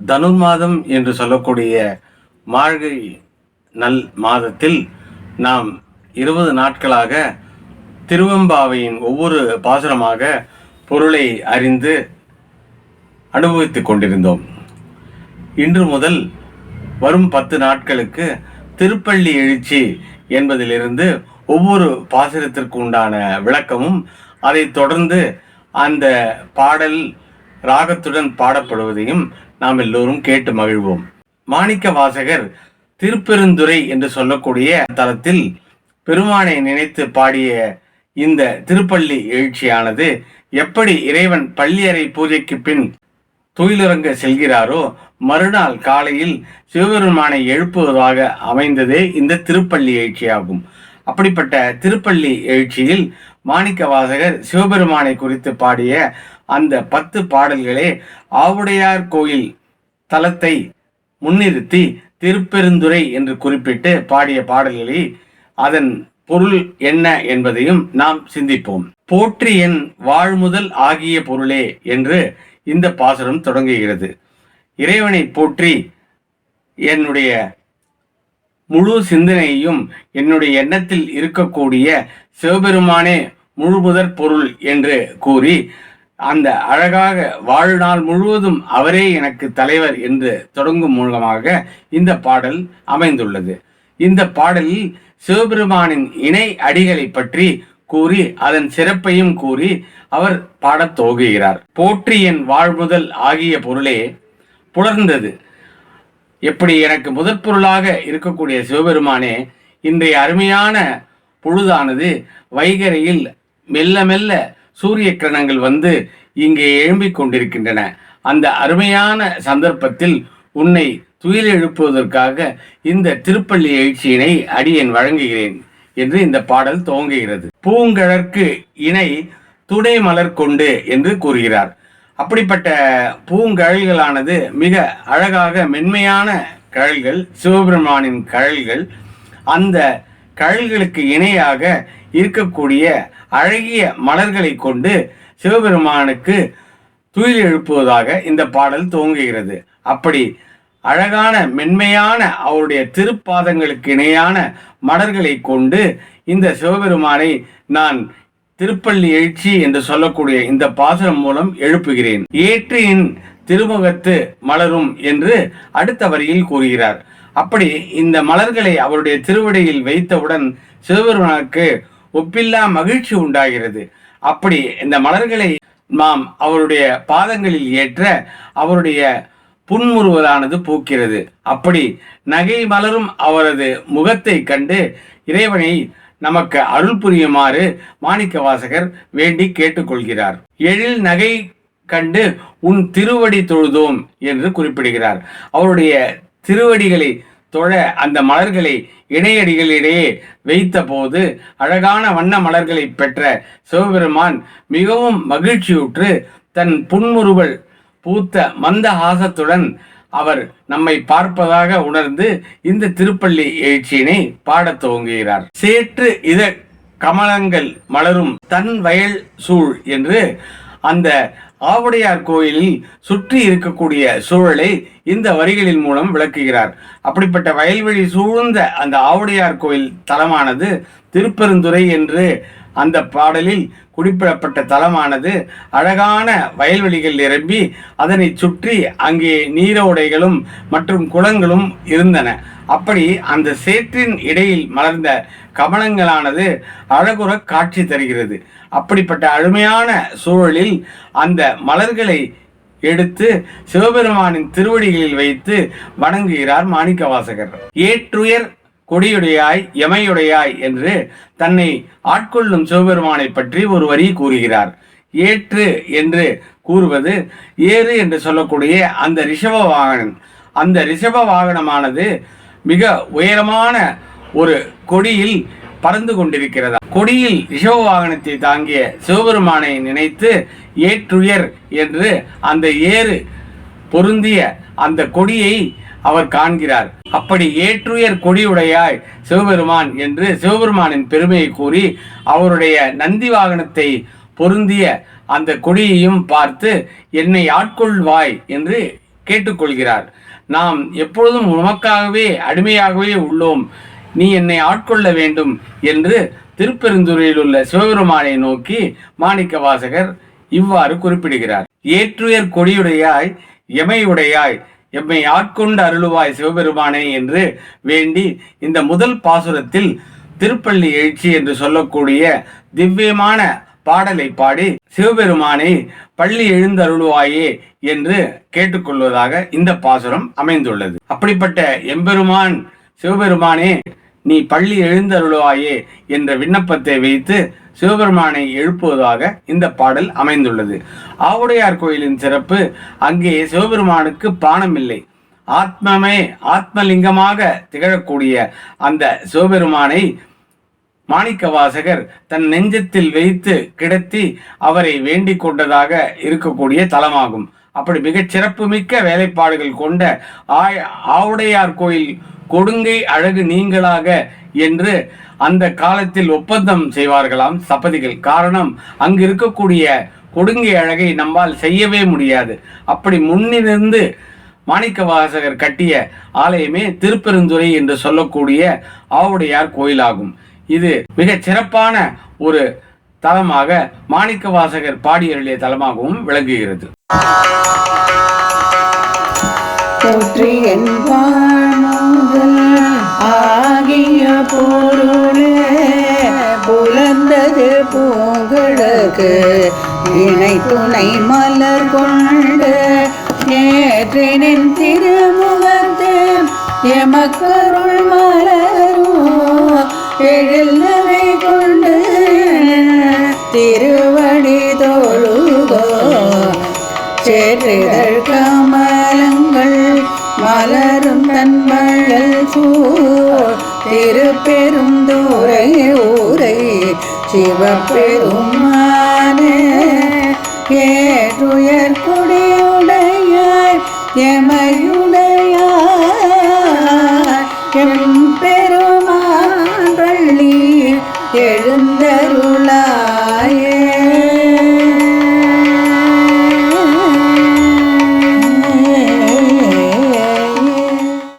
தனுர்மாதம் என்று சொல்லக்கூடிய மார்கழி நல் மாதத்தில் நாம் 20 நாட்களாக திருவெம்பாவையின் ஒவ்வொரு பாசுரமாக பொருளை அறிந்து அனுபவித்துக் கொண்டிருந்தோம். இன்று முதல் வரும் 10 நாட்களுக்கு திருப்பள்ளி எழுச்சி என்பதிலிருந்து ஒவ்வொரு பாசுரத்திற்கு உண்டான விளக்கமும், அதை தொடர்ந்து அந்த பாடல் ராகத்துடன் பாடப்படுவதையும் நாம் எல்லோரும் கேட்டு மகிழ்வோம். மாணிக்க வாசகர் திருப்பெருந்துறை என்று சொல்லக்கூடிய தலத்தில் பெருமானை நினைத்து பாடிய இந்த திருப்பள்ளி எழுச்சியானது எப்படி இறைவன் பள்ளியறை பூஜைக்கு பின் துயிலுறங்க செல்கிறாரோ மறுநாள் காலையில் சிவபெருமானை எழுப்புவதாக அமைந்ததே இந்த திருப்பள்ளி எழுச்சியாகும். அப்படிப்பட்ட திருப்பள்ளி எழுச்சியில் மாணிக்க வாசகர் சிவபெருமானை குறித்து பாடிய அந்த 10 பாடல்களே ஆவுடையார் கோயில் தலத்தை முன்னிறுத்தி திருப்பெருந்துறை என்று குறிப்பிட்டு பாடிய பாடல்களை அதன் பொருள் என்ன என்பதையும் நாம் சிந்திப்போம். போற்றி என் வாழ்முதல் ஆகிய பொருளே என்று இந்த பாசுரம் தொடங்குகிறது. இறைவனை போற்றி என்னுடைய முழு சிந்தனையையும் என்னுடைய எண்ணத்தில் இருக்கக்கூடிய சிவபெருமானே முழுமுதற் பொருள் என்று கூறி அந்த அழகாக வாழ்நாள் முழுவதும் அவரே எனக்கு தலைவர் என்று தொடங்கும் மூலமாக இந்த பாடல் அமைந்துள்ளது. இந்த பாடலில் சிவபெருமானின் இணை அடிகளை பற்றி கூறி அதன் சிறப்பையும் கூறி அவர் பாடத் துவங்குகிறார். போற்றி என் வாழ்முதல் ஆகிய பொருளே புலர்ந்தது. எப்படி எனக்கு முதற் பொருளாக இருக்கக்கூடிய சிவபெருமானே, இன்றைய அருமையான பொழுதானது வைகரையில் மெல்ல மெல்ல சூரிய கிரணங்கள் வந்து இங்கே எழும்பிக் கொண்டிருக்கின்றன. அந்த அருமையான சந்தர்ப்பத்தில் உன்னை துயில் எழுப்புவதற்காக இந்த திருப்பள்ளி எழுச்சியினை அடியேன் வழங்குகிறேன் என்று இந்த பாடல் துவங்குகிறது. பூங்கழற்கு இணை துணை மலர் கொண்டு என்று கூறுகிறார். அப்படிப்பட்ட பூங்கழல்களானது மிக அழகாக மென்மையான கழல்கள், சிவபெருமானின் கழல்கள். அந்த கழல்களுக்கு இணையாக இருக்கக்கூடிய அழகிய மலர்களை கொண்டு சிவபெருமானுக்கு துயில் எழுப்புவதாக இந்த பாடல் துவங்குகிறது. அப்படி அழகான மென்மையான அவருடைய திருப்பாதங்களுக்கு இணையான மலர்களை கொண்டு இந்த சிவபெருமானை நான் திருப்பள்ளி எழுச்சி என்று சொல்லக்கூடிய இந்த பாசுரம் மூலம் எழுப்புகிறேன். ஏற்றின் திருமுகத்து மலரும் என்று அடுத்த வரியில் கூறுகிறார். அப்படி இந்த மலர்களை அவருடைய திருவடியில் வைத்தவுடன் சிவபெருமானுக்கு ஒப்பில்லா மகிழ்ச்சி உண்டாகிறது. அப்படி இந்த மலர்களை நாம் அவருடைய பாதங்களில் ஏற்ற அவருடைய புன்முறுவலானது பூக்கிறது. அப்படி நகை மலரும் அவரது முகத்தை கண்டு இறைவனை நமக்கு அருள் புரியுமாறு மாணிக்க வாசகர் வேண்டி கேட்டுக்கொள்கிறார். எழில் நகை கண்டு உன் திருவடி தொழுதோம் என்று குறிப்பிடுகிறார். அவருடைய திருவடிகளை தொழ அந்த மலர்களை இணையடிகளிடையே வைத்த போது அழகான வண்ண மலர்களை பெற்ற சிவபெருமான் மிகவும் மகிழ்ச்சியுற்று தன் புன்முறுவல் பூத்த மந்தஹாசத்துடன் அவர் நம்மை பார்ப்பதாக உணர்ந்து இந்த திருப்பள்ளி எழுச்சியினை பாடத் துவங்குகிறார். சேற்று இத கமலங்கள் மலரும் தன் வயல் சூழ் என்று அந்த ஆவுடையார் கோயிலில் சுற்றி இருக்கக்கூடிய சூழலை இந்த வரிகளின் மூலம் விளக்குகிறார். அப்படிப்பட்ட வயல்வெளி சூழ்ந்த அந்த ஆவுடையார் கோயில் தலமானது திருப்பெருந்துறை என்று அந்த பாடலில் குறிப்பிடப்பட்ட தலமானது அழகான வயல்வெளிகள் நிரம்பி அதனை சுற்றி அங்கே நீரோடைகளும் மற்றும் குளங்களும் இருந்தன. அப்படி அந்த சேற்றின் இடையில் மலர்ந்த கமலங்களானது அழகுற காட்சி தருகிறது. அப்படிப்பட்ட அருமையான சூழலில் அந்த மலர்களை எடுத்து சிவபெருமானின் திருவடிகளில் வைத்து வணங்குகிறார் மாணிக்க வாசகர். ஏற்றுயர் கொடியுடையாய் எமையுடையாய் என்று தன்னை ஆட்கொள்ளும் சிவபெருமானை பற்றி ஒரு வரி கூறுகிறார். ஏற்று என்று கூறுவது ஏறு என்று சொல்லக்கூடிய அந்த ரிஷப வாகனம். அந்த ரிஷப வாகனமானது மிக உயரமான ஒரு கொடியில் பறந்து கொண்டிருக்கிறதா. கொடியில் ரிஷப வாகனத்தை தாங்கிய சிவபெருமானை நினைத்து ஏற்றுயர் என்று அந்த ஏறு பொருந்திய அந்த கொடியை அவர் காண்கிறார். அப்படி ஏற்றுயர் கொடியுடையாய் சிவபெருமான் என்று சிவபெருமானின் பெருமையை கூறி அவருடைய நந்தி வாகனத்தை பொருந்திய அந்த கொடியையும் பார்த்து என்னை ஆட்கொள்வாய் என்று கேட்டுக்கொள்கிறார். நாம் எப்பொழுதும் உமக்காகவே அடிமையாகவே உள்ளோம், நீ என்னை ஆட்கொள்ள வேண்டும் என்று திருப்பெருந்துறையில் உள்ள சிவபெருமானை நோக்கி மாணிக்கவாசகர் இவ்வாறு குறிப்பிடுகிறார். ஏற்றுயர் கொடியுடையாய் எமையுடையாய் எம்மை ஆட்கொண்டு அருளுவாய் சிவபெருமானே என்று வேண்டி இந்த முதல் பாசுரத்தில் திருப்பள்ளி எழுச்சி என்று சொல்லக்கூடிய திவ்யமான பாடலை பாடி சிவபெருமானை பள்ளி எழுந்தருளுவாயே என்று கேட்டுக்கொள்வதாக இந்த பாசுரம் அமைந்துள்ளது. அப்படிப்பட்ட எம்பெருமான் சிவபெருமானே நீ பள்ளி எழுந்தருளுவாயே என்ற விண்ணப்பத்தை வைத்து சிவபெருமானை எழுப்புவதாக இந்த பாடல் அமைந்துள்ளது. ஆவுடையார் கோயிலின் சிறப்பு, அங்கே சிவபெருமானுக்கு பானம் இல்லை, ஆத்மமே ஆத்மலிங்கமாக திகழக்கூடிய அந்த சிவபெருமானை மாணிக்கவாசகர் தன் நெஞ்சத்தில் வைத்து கிடத்தி அவரை வேண்டிக் கொண்டதாக இருக்கக்கூடிய தலமாகும். அப்படி மிகச் சிறப்புமிக்க வேலைப்பாடுகள் கொண்ட ஆவுடையார் கோயில் கொடுங்கை அழகு நீங்களாக என்று அந்த காலத்தில் ஒப்பந்தம் செய்வார்களாம் சபதிகள். காரணம், அங்கு இருக்கக்கூடிய கொடுங்கை அழகை நம்மால் செய்யவே முடியாது. அப்படி முன்னிருந்து மாணிக்கவாசகர் கட்டிய ஆலயமே திருப்பெருந்துறை என்று சொல்லக்கூடிய ஆவுடையார் கோயிலாகும். இது மிக சிறப்பான ஒரு தலமாக மாணிக்கவாசகர் பாடியருளிய தலமாகவும் விளங்குகிறது. ஆகிய பொருளே புலர்ந்தது பூங்களுக்கு இணை துணை மலர் கொண்டு ஏற்றினின் திருமுகத்து எமக்கருள் மலரும் எழில்நகை கொண்டு திருவடி தொழுதோ சேற்றிதழ் கமலங்கள் மலரும் தன்மழல் சூழ் திருப்பெருந்துறை ஊரை சிவபெருமானே ஏற்றுயர் கொடியுடையாய் எமையுடையாய் எம்பெருமான் பள்ளி எழுந்தருளாயே.